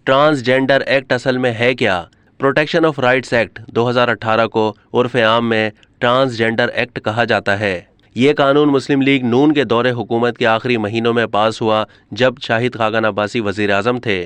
Transgender act असल में है क्या? प्रोटेक्शन ऑफ राइट्स एक्ट 2018 को उर्फ आम में ट्रांसजेंडर एक्ट कहा जाता है। ये कानून मुस्लिम लीग नून के दौरे हुकूमत के आखिरी महीनों में पास हुआ जब शाहिद खाकन अब्बासी वजीर आज़म थे।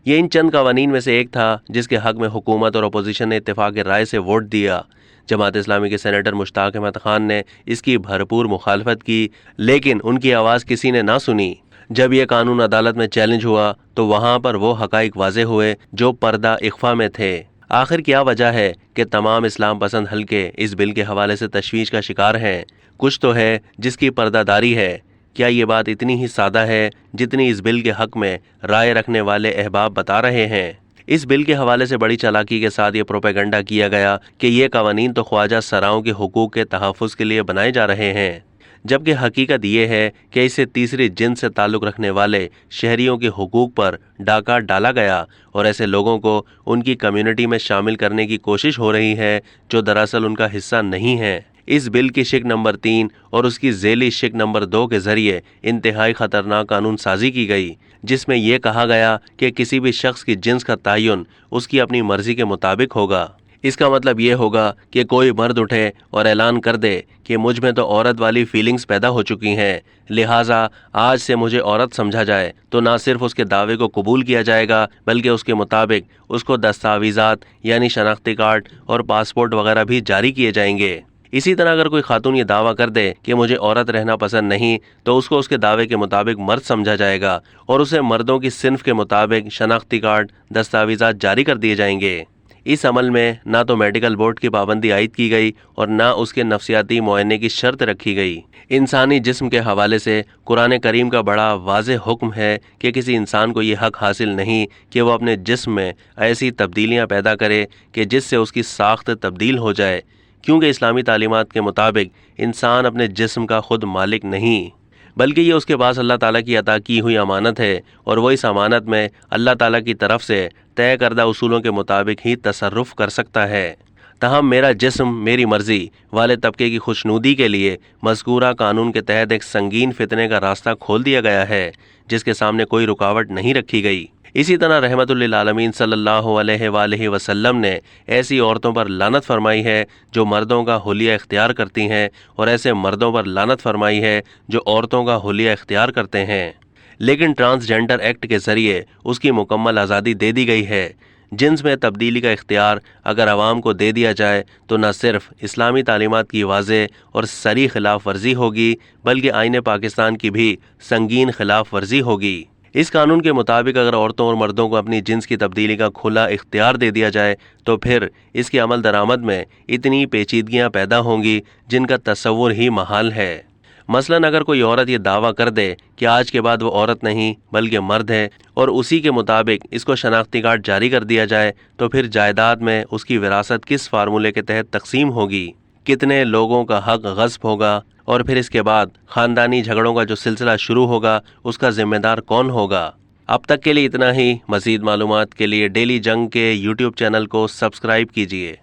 ये इन चंद कवानीन में से एक था जिसके हक में हुकूमत और अपोजिशन ने इत्तेफाक राय से वोट दिया। जमात इस्लामी के सेनेटर मुश्ताक अहमद खान ने इसकी भरपूर मुखालफत की, लेकिन उनकी आवाज़ किसी ने ना सुनी। जब यह कानून अदालत में चैलेंज हुआ तो वहाँ पर वो हकाइक वाज़े हुए जो पर्दा इख्फा में थे। आखिर क्या वजह है कि तमाम इस्लाम पसंद हल्के इस बिल के हवाले से तशवीश का शिकार हैं? कुछ तो है जिसकी पर्दादारी है। क्या ये बात इतनी ही सादा है जितनी इस बिल के हक में राय रखने वाले अहबाब बता रहे हैं? इस बिल के हवाले से बड़ी चालाकी के साथ ये प्रोपेगेंडा किया गया कि ये कवानीन तो ख्वाजा सराओं के हुकूक के तहफ़्फ़ुज़ के लिए बनाए जा रहे हैं, जबकि हकीकत ये है कि इससे तीसरी जिन्स से ताल्लुक़ रखने वाले शहरियों के हुकूक पर डाका डाला गया और ऐसे लोगों को उनकी कम्युनिटी में शामिल करने की कोशिश हो रही है जो दरअसल उनका हिस्सा नहीं है। इस बिल की शिक नंबर 3 और उसकी झेली शिक नंबर 2 के जरिए इंतहाई खतरनाक कानून साजी की गई, जिसमें यह कहा गया कि किसी भी शख्स की जिन्स का तयन उसकी अपनी मर्जी के मुताबिक होगा। इसका मतलब ये होगा कि कोई मर्द उठे और ऐलान कर दे कि मुझ में तो औरत वाली फीलिंग्स पैदा हो चुकी हैं, लिहाजा आज से मुझे औरत समझा जाए, तो ना सिर्फ उसके दावे को कबूल किया जाएगा बल्कि उसके मुताबिक उसको दस्तावेज़ात यानी शनाख्ती कार्ड और पासपोर्ट वगैरह भी जारी किए जाएंगे। इसी तरह अगर कोई खातून ये दावा कर दे कि मुझे औरत रहना पसंद नहीं, तो उसको उसके दावे के मुताबिक मर्द समझा जाएगा और उसे मर्दों की सिन्फ के मुताबिक शनाख्ती कार्ड दस्तावेज़ात जारी कर दिए जाएंगे। इस अमल में ना तो मेडिकल बोर्ड की पाबंदी आयद की गई और ना उसके नफ्सियाती मुआयने की शर्त रखी गई। इंसानी जिस्म के हवाले से कुरान करीम का बड़ा वाज़ेह हुक्म है कि किसी इंसान को ये हक हासिल नहीं कि वह अपने जिस्म में ऐसी तब्दीलियाँ पैदा करे कि जिससे उसकी साख्त तब्दील हो जाए, क्योंकि इस्लामी तालीमात के मुताबिक इंसान अपने जिस्म का खुद मालिक नहीं, बल्कि ये उसके पास अल्लाह ताला की अता की हुई अमानत है और वो इस अमानत में अल्लाह ताला की तरफ से तय करदा उसूलों के मुताबिक ही तसर्रुफ़ कर सकता है। तहम मेरा जिस्म मेरी मर्ज़ी वाले तबके की खुशनूदी के लिए मज़कूरा कानून के तहत एक संगीन फितने का रास्ता खोल दिया गया है, जिसके सामने कोई रुकावट नहीं रखी गई। इसी तरह रहमतुल लिल आलमीन सल्लल्लाहु अलैहि वसल्लम ने ऐसी औरतों पर लानत फरमाई है जो मर्दों का हुलिया इख्तियार करती हैं और ऐसे मर्दों पर लानत फरमाई है जो औरतों का हुलिया इख्तियार करते हैं। लेकिन ट्रांसजेंडर एक्ट के ज़रिए उसकी मुकम्मल आज़ादी दे दी गई है। जिन्स में तब्दीली का इख्तियार अगर आवाम को दे दिया जाए तो न सिर्फ इस्लामी तालीमात की वाज़ेह और सरी खिलाफ वर्जी होगी बल्कि आईन पाकिस्तान की भी संगीन खिलाफ वर्जी होगी। इस कानून के मुताबिक अगर औरतों और मर्दों को अपनी जिन्स की तब्दीली का खुला इख्तियार दे दिया जाए तो फिर इसके अमल दरामद में इतनी पेचीदगियाँ पैदा होंगी जिनका तसव्वुर ही महाल है। मसलन अगर कोई औरत ये दावा कर दे कि आज के बाद वो औरत नहीं बल्कि मर्द है और उसी के मुताबिक इसको शनाख्ती कार्ड जारी कर दिया जाए, तो फिर जायदाद में उसकी विरासत किस फार्मूले के तहत तकसीम होगी, कितने लोगों का हक गस्ब होगा और फिर इसके बाद ख़ानदानी झगड़ों का जो सिलसिला शुरू होगा उसका जिम्मेदार कौन होगा। अब तक के लिए इतना ही। मज़ीद मालूमात के लिए डेली जंग के यूट्यूब चैनल को सब्सक्राइब कीजिए।